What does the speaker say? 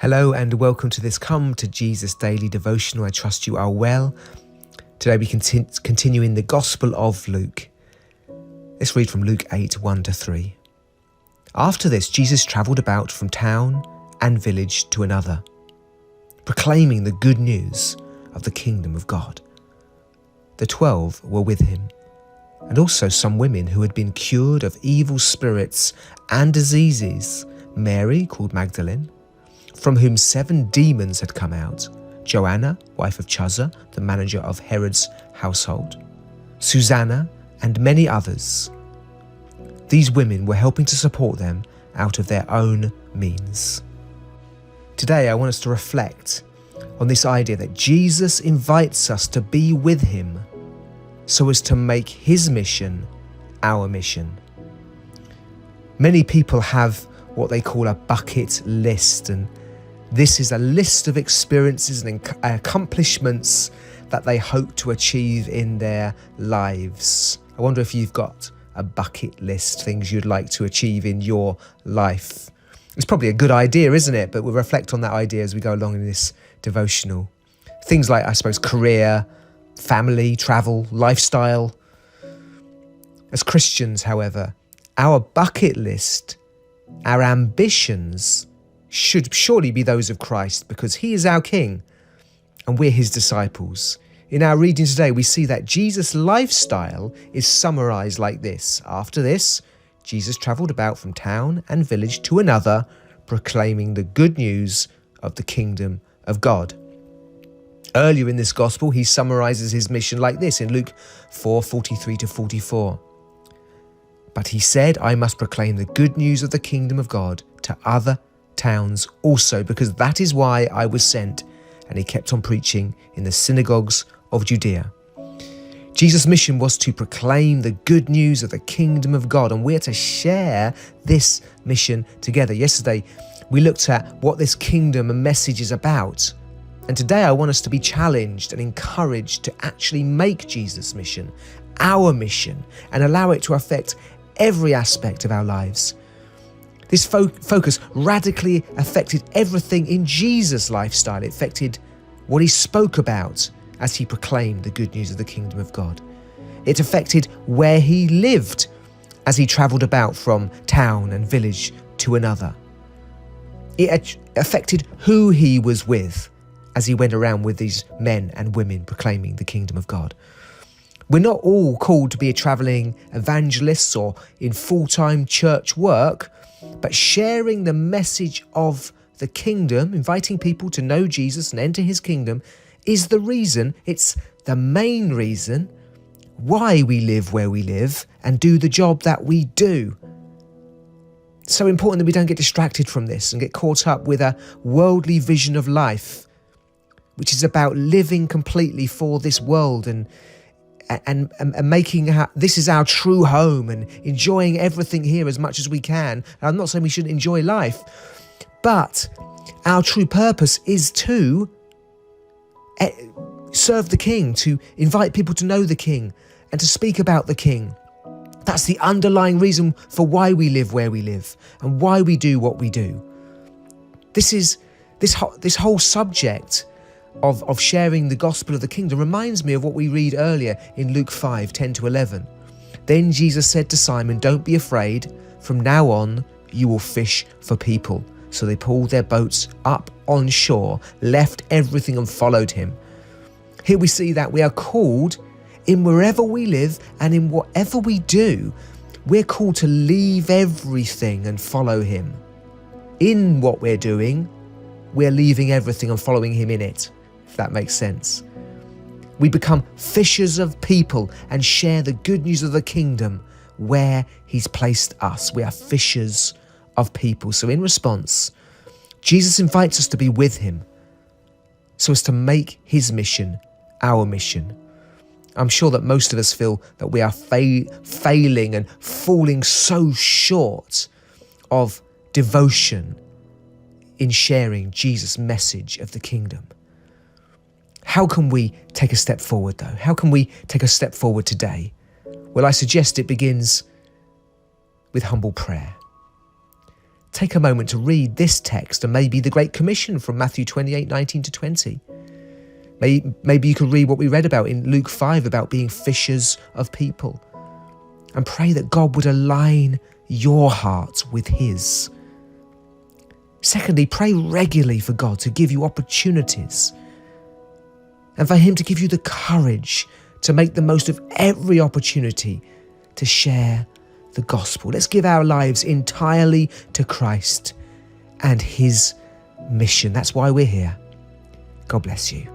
Hello and welcome to this Come to Jesus Daily Devotional. I trust you are well. Today we continue in the Gospel of Luke. Let's read from Luke 8, 1-3. After this, Jesus travelled about from town and village to another, proclaiming the good news of the kingdom of God. The 12 were with him, and also some women who had been cured of evil spirits and diseases, Mary, called Magdalene, from whom 7 demons had come out, Joanna, wife of Chuza, the manager of Herod's household, Susanna, and many others. These women were helping to support them out of their own means. Today I want us to reflect on this idea that Jesus invites us to be with him so as to make his mission our mission. Many people have what they call a bucket list, and this is a list of experiences and accomplishments that they hope to achieve in their lives. I wonder if you've got a bucket list, things you'd like to achieve in your life. It's probably a good idea, isn't it? But we'll reflect on that idea as we go along in this devotional. Things like, I suppose, career, family, travel, lifestyle. As Christians, however, our bucket list, our ambitions should surely be those of Christ, because he is our King and we're his disciples. In our reading today, we see that Jesus' lifestyle is summarized like this. After this, Jesus travelled about from town and village to another, proclaiming the good news of the kingdom of God. Earlier in this gospel, he summarizes his mission like this in Luke 4:43-44. But he said, I must proclaim the good news of the kingdom of God to other towns also, because that is why I was sent. And he kept on preaching in the synagogues of Judea. Jesus' mission was to proclaim the good news of the kingdom of God, and we're to share this mission together. Yesterday, we looked at what this kingdom and message is about. And today I want us to be challenged and encouraged to actually make Jesus' mission our mission and allow it to affect every aspect of our lives. This focus radically affected everything in Jesus' lifestyle. It affected what he spoke about as he proclaimed the good news of the kingdom of God. It affected where he lived as he travelled about from town and village to another. It affected who he was with as he went around with these men and women proclaiming the kingdom of God. We're not all called to be travelling evangelists or in full-time church work, but sharing the message of the kingdom, inviting people to know Jesus and enter his kingdom, is the reason, it's the main reason why we live where we live and do the job that we do. It's so important that we don't get distracted from this and get caught up with a worldly vision of life, which is about living completely for this world and making this is our true home and enjoying everything here as much as we can. And I'm not saying we shouldn't enjoy life, but our true purpose is to serve the King, to invite people to know the King and to speak about the King. That's the underlying reason for why we live where we live and why we do what we do. This whole subject of sharing the gospel of the kingdom reminds me of what we read earlier in Luke 5:10-11. Then Jesus said to Simon, don't be afraid. From now on, you will fish for people. So they pulled their boats up on shore, left everything and followed him. Here we see that we are called in wherever we live and in whatever we do, we're called to leave everything and follow him. In what we're doing, we're leaving everything and following him in it, if that makes sense. We become fishers of people and share the good news of the kingdom where he's placed us. We are fishers of people. So in response, Jesus invites us to be with him so as to make his mission our mission. I'm sure that most of us feel that we are failing and falling so short of devotion in sharing Jesus' message of the kingdom. How can we take a step forward though? How can we take a step forward today? Well, I suggest it begins with humble prayer. take a moment to read this text and maybe the Great Commission from Matthew 28:19-20. Maybe you could read what we read about in Luke 5 about being fishers of people, and pray that God would align your heart with his. Secondly, pray regularly for God to give you opportunities and for him to give you the courage to make the most of every opportunity to share the gospel. Let's give our lives entirely to Christ and his mission. That's why we're here. God bless you.